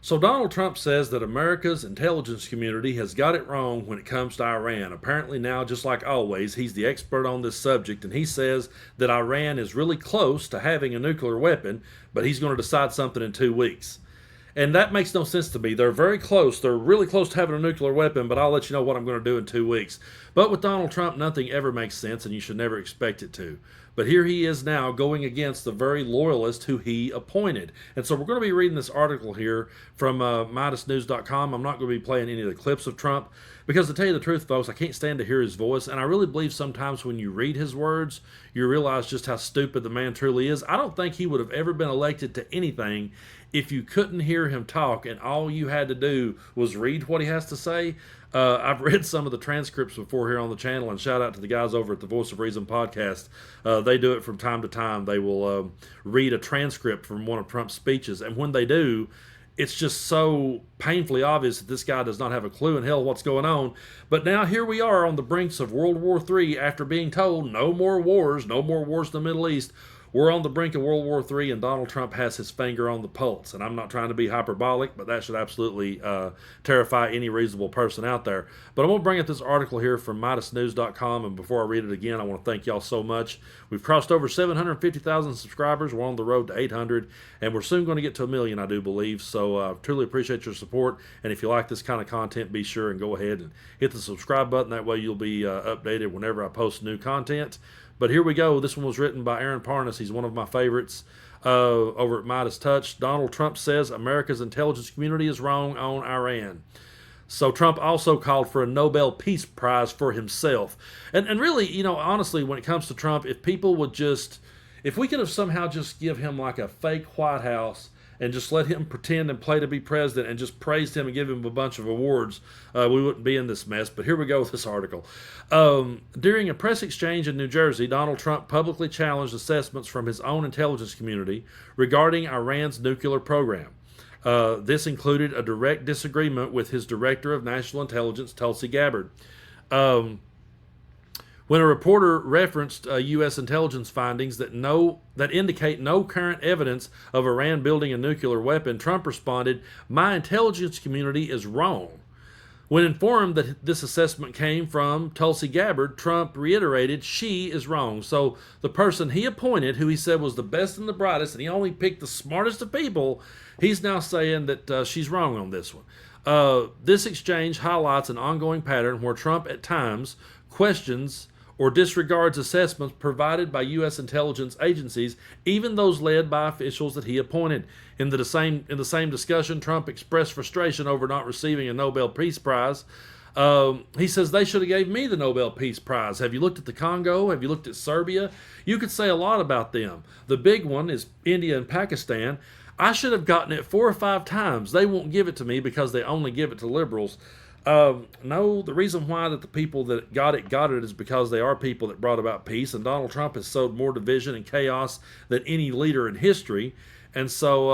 So Donald Trump says that America's intelligence community has got it wrong when it comes to Iran. Apparently now, just like always, he's the expert on this subject, and he says that Iran is really close to having a nuclear weapon, but he's going to decide something in 2 weeks. And that makes no sense to me. They're very close. They're really close to having a nuclear weapon, but I'll let you know what I'm going to do in 2 weeks. But with Donald Trump, nothing ever makes sense, and you should never expect it to. But here he is now going against the very loyalist who he appointed. And so we're going to be reading this article here from MidasNews.com. I'm not going to be playing any of the clips of Trump because, to tell you the truth, folks, I can't stand to hear his voice. And I really believe sometimes when you read his words, you realize just how stupid the man truly is. I don't think he would have ever been elected to anything if you couldn't hear him talk and all you had to do was read what he has to say. I've read some of the transcripts before here on the channel, and shout out to the guys over at the Voice of Reason podcast. They do it from time to time. They will read a transcript from one of Trump's speeches, and when they do, it's just so painfully obvious that this guy does not have a clue in hell what's going on. But now here we are on the brinks of World War III after being told no more wars in the Middle East. We're on the brink of World War III, and Donald Trump has his finger on the pulse. And I'm not trying to be hyperbolic, but that should absolutely terrify any reasonable person out there. But I'm going to bring up this article here from MidasNews.com, and before I read it again, I want to thank y'all so much. We've crossed over 750,000 subscribers. We're on the road to 800, and we're soon going to get to 1 million, I do believe. So I truly appreciate your support, and if you like this kind of content, be sure and go ahead and hit the subscribe button. That way you'll be updated whenever I post new content. But here we go. This one was written by Aaron Parnas. He's one of my favorites over at Midas Touch. Donald Trump says America's intelligence community is wrong on Iran. So Trump also called for a Nobel Peace Prize for himself. And really, honestly, when it comes to Trump, if people would just, if we could have somehow just give him like a fake White House and just let him pretend and play to be president and just praised him and give him a bunch of awards, we wouldn't be in this mess. But here we go with this article. During a press exchange in New Jersey, Donald Trump publicly challenged assessments from his own intelligence community regarding Iran's nuclear program. This included a direct disagreement with his director of national intelligence, Tulsi Gabbard. When a reporter referenced U.S. intelligence findings that indicate no current evidence of Iran building a nuclear weapon, Trump responded, "My intelligence community is wrong." When informed that this assessment came from Tulsi Gabbard, Trump reiterated she is wrong. So the person he appointed, who he said was the best and the brightest, and he only picked the smartest of people, he's now saying that she's wrong on this one. This exchange highlights an ongoing pattern where Trump at times questions or disregards assessments provided by U.S. intelligence agencies, even those led by officials that he appointed. In the same discussion, Trump expressed frustration over not receiving a Nobel Peace Prize. He says they should have gave me the Nobel Peace Prize. Have you looked at the Congo? Have you looked at Serbia? You could say a lot about them. The big one is India and Pakistan. I should have gotten it 4 or 5 times. They won't give it to me because they only give it to liberals. No, the reason why that the people that got it is because they are people that brought about peace, and Donald Trump has sowed more division and chaos than any leader in history. And so,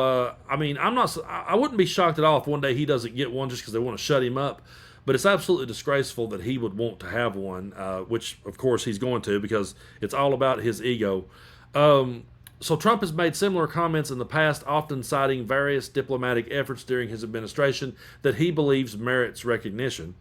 I wouldn't be shocked at all if one day he doesn't get one just because they want to shut him up. But it's absolutely disgraceful that he would want to have one, which, of course, he's going to because it's all about his ego. So Trump has made similar comments in the past, often citing various diplomatic efforts during his administration that he believes merits recognition.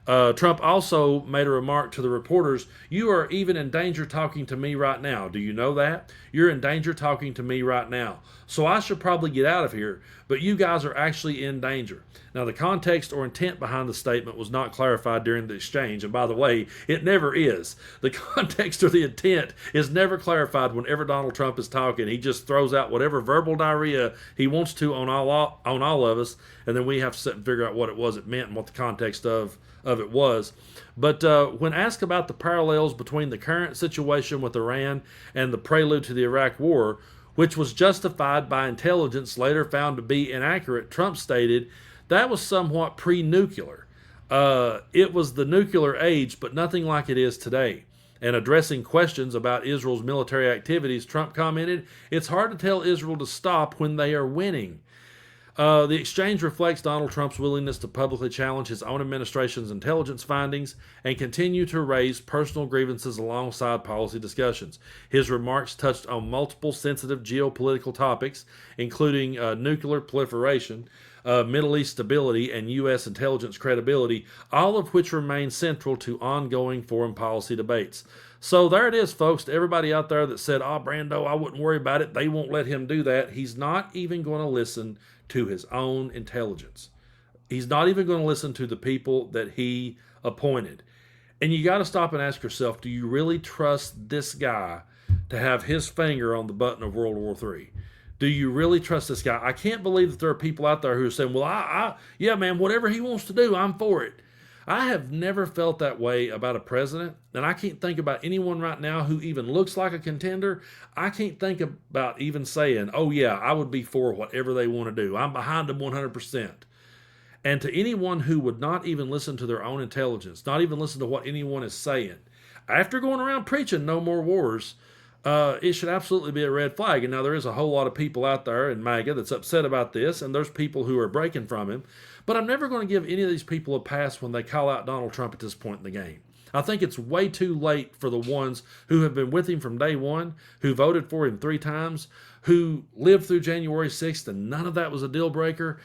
Trump also made a remark to the reporters, "You are even in danger talking to me right now. Do you know that? You're in danger talking to me right now. So I should probably get out of here, but you guys are actually in danger." Now, the context or intent behind the statement was not clarified during the exchange, and by the way, it never is. The context or the intent is never clarified whenever Donald Trump is talking. He just throws out whatever verbal diarrhea he wants to on all of us, and then we have to sit and figure out what it was it meant and what the context of it was. But when asked about the parallels between the current situation with Iran and the prelude to the Iraq War, which was justified by intelligence later found to be inaccurate, Trump stated that was somewhat pre-nuclear. It was the nuclear age, but nothing like it is today. And addressing questions about Israel's military activities, Trump commented, "It's hard to tell Israel to stop when they are winning." The exchange reflects Donald Trump's willingness to publicly challenge his own administration's intelligence findings and continue to raise personal grievances alongside policy discussions. His remarks touched on multiple sensitive geopolitical topics, including nuclear proliferation, Middle East stability, and U.S. intelligence credibility, all of which remain central to ongoing foreign policy debates. So there it is, folks. To everybody out there that said, "Oh, Brando, I wouldn't worry about it. They won't let him do that." He's not even going to listen to his own intelligence. He's not even going to listen to the people that he appointed. And you got to stop and ask yourself, do you really trust this guy to have his finger on the button of World War III? Do you really trust this guy? I can't believe that there are people out there who are saying, well, yeah, man, whatever he wants to do, I'm for it. I have never felt that way about a president, and I can't think about anyone right now who even looks like a contender. I can't think about even saying, oh, yeah, I would be for whatever they want to do. I'm behind them 100%. And to anyone who would not even listen to their own intelligence, not even listen to what anyone is saying, after going around preaching no more wars, it should absolutely be a red flag. And now there is a whole lot of people out there in MAGA that's upset about this, and there's people who are breaking from him. But I'm never going to give any of these people a pass when they call out Donald Trump at this point in the game. I think it's way too late for the ones who have been with him from day one, who voted for him 3 times, who lived through January 6th, and none of that was a deal breaker.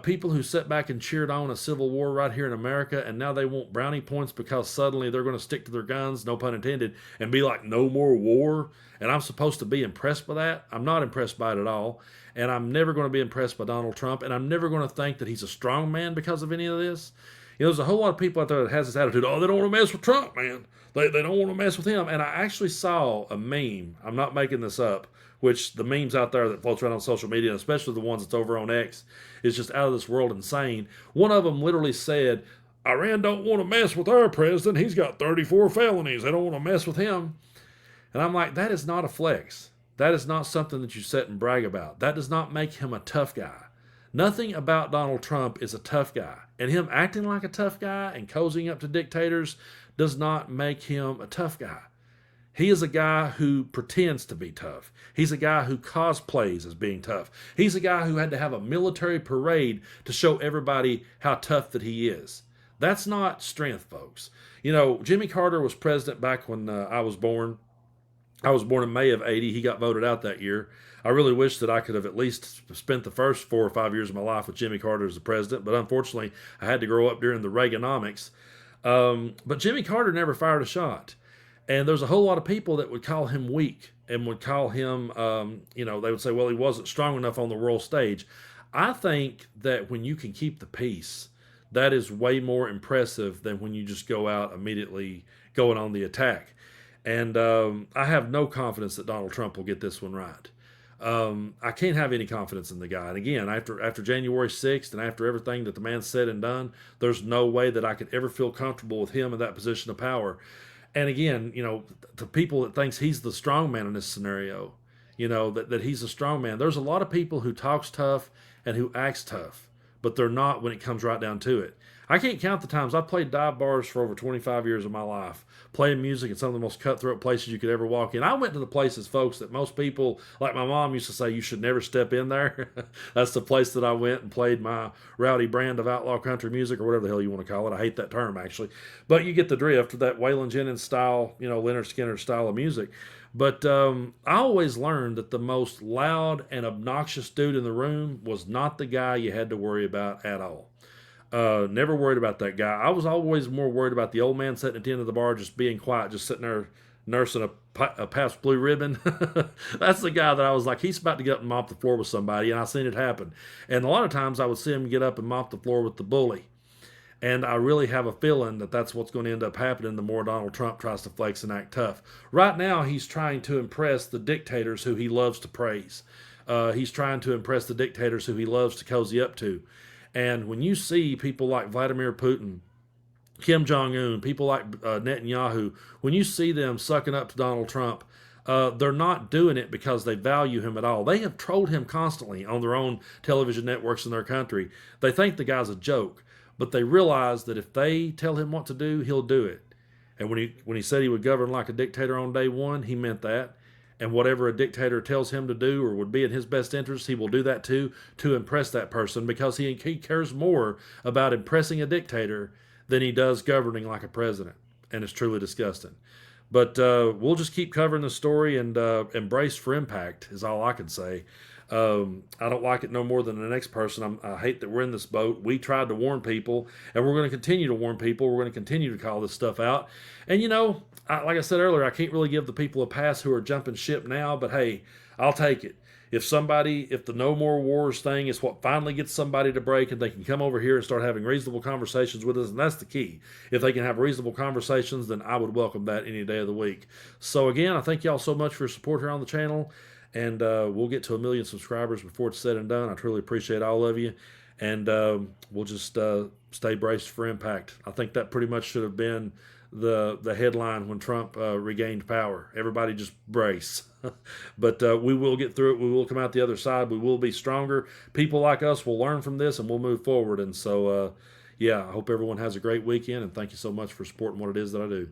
People who sat back and cheered on a civil war right here in America, and now they want brownie points because suddenly they're going to stick to their guns, no pun intended, and be like, no more war. And I'm supposed to be impressed by that? I'm not impressed by it at all. And I'm never going to be impressed by Donald Trump, and I'm never going to think that he's a strong man because of any of this. You know, there's a whole lot of people out there that has this attitude, oh, they don't want to mess with Trump, man. They don't want to mess with him. And I actually saw a meme, I'm not making this up, which the memes out there that floats around on social media, and especially the ones that's over on X, is just out of this world insane. One of them literally said, Iran don't want to mess with our president. He's got 34 felonies. They don't want to mess with him. And I'm like, that is not a flex. That is not something that you sit and brag about. That does not make him a tough guy. Nothing about Donald Trump is a tough guy. And him acting like a tough guy and cozying up to dictators does not make him a tough guy. He is a guy who pretends to be tough. He's a guy who cosplays as being tough. He's a guy who had to have a military parade to show everybody how tough that he is. That's not strength, folks. You know, Jimmy Carter was president back when I was born. I was born in May of 80. He got voted out that year. I really wish that I could have at least spent the first 4 or 5 years of my life with Jimmy Carter as the president, but unfortunately, I had to grow up during the Reaganomics. But Jimmy Carter never fired a shot. And there's a whole lot of people that would call him weak and would call him, they would say, well, he wasn't strong enough on the world stage. I think that when you can keep the peace, that is way more impressive than when you just go out immediately going on the attack. And I have no confidence that Donald Trump will get this one right. I can't have any confidence in the guy. And again, after January 6th and after everything that the man said and done, there's no way that I could ever feel comfortable with him in that position of power. And again, to people that thinks he's the strong man in this scenario, that he's a strong man. There's a lot of people who talks tough and who acts tough, but they're not when it comes right down to it. I can't count the times I've played dive bars for over 25 years of my life, playing music in some of the most cutthroat places you could ever walk in. I went to the places, folks, that most people, like my mom used to say, you should never step in there. That's the place that I went and played my rowdy brand of outlaw country music, or whatever the hell you want to call it. I hate that term, actually. But you get the drift of that Waylon Jennings style, Leonard Skinner style of music. But I always learned that the most loud and obnoxious dude in the room was not the guy you had to worry about at all. Never worried about that guy. I was always more worried about the old man sitting at the end of the bar, just being quiet, just sitting there nursing a Pabst Blue Ribbon. That's the guy that I was like, he's about to get up and mop the floor with somebody, and I seen it happen. And a lot of times I would see him get up and mop the floor with the bully. And I really have a feeling that that's what's going to end up happening the more Donald Trump tries to flex and act tough. Right now, he's trying to impress the dictators who he loves to praise. He's trying to impress the dictators who he loves to cozy up to. And when you see people like Vladimir Putin, Kim Jong-un, people like Netanyahu, when you see them sucking up to Donald Trump, they're not doing it because they value him at all. They have trolled him constantly on their own television networks in their country. They think the guy's a joke, but they realize that if they tell him what to do, he'll do it. And when he said he would govern like a dictator on day one, he meant that. and whatever a dictator tells him to do or would be in his best interest, he will do that too to impress that person, because he cares more about impressing a dictator than he does governing like a president. And it's truly disgusting. But we'll just keep covering the story and embrace for impact is all I can say. I don't like it no more than the next person. I hate that we're in this boat. We tried to warn people, and we're going to continue to warn people. We're going to continue to call this stuff out. And, like I said earlier, I can't really give the people a pass who are jumping ship now, but hey, I'll take it. If the no more wars thing is what finally gets somebody to break, and they can come over here and start having reasonable conversations with us, and that's the key. If they can have reasonable conversations, then I would welcome that any day of the week. So again, I thank y'all so much for your support here on the channel, and we'll get to 1 million subscribers before it's said and done. I truly appreciate all of you, and we'll just stay braced for impact. I think that pretty much should have been the headline when Trump regained power. Everybody just brace. But we will get through it. We will come out the other side. We will be stronger. People like us will learn from this, and we'll move forward. And so, I hope everyone has a great weekend, and thank you so much for supporting what it is that I do.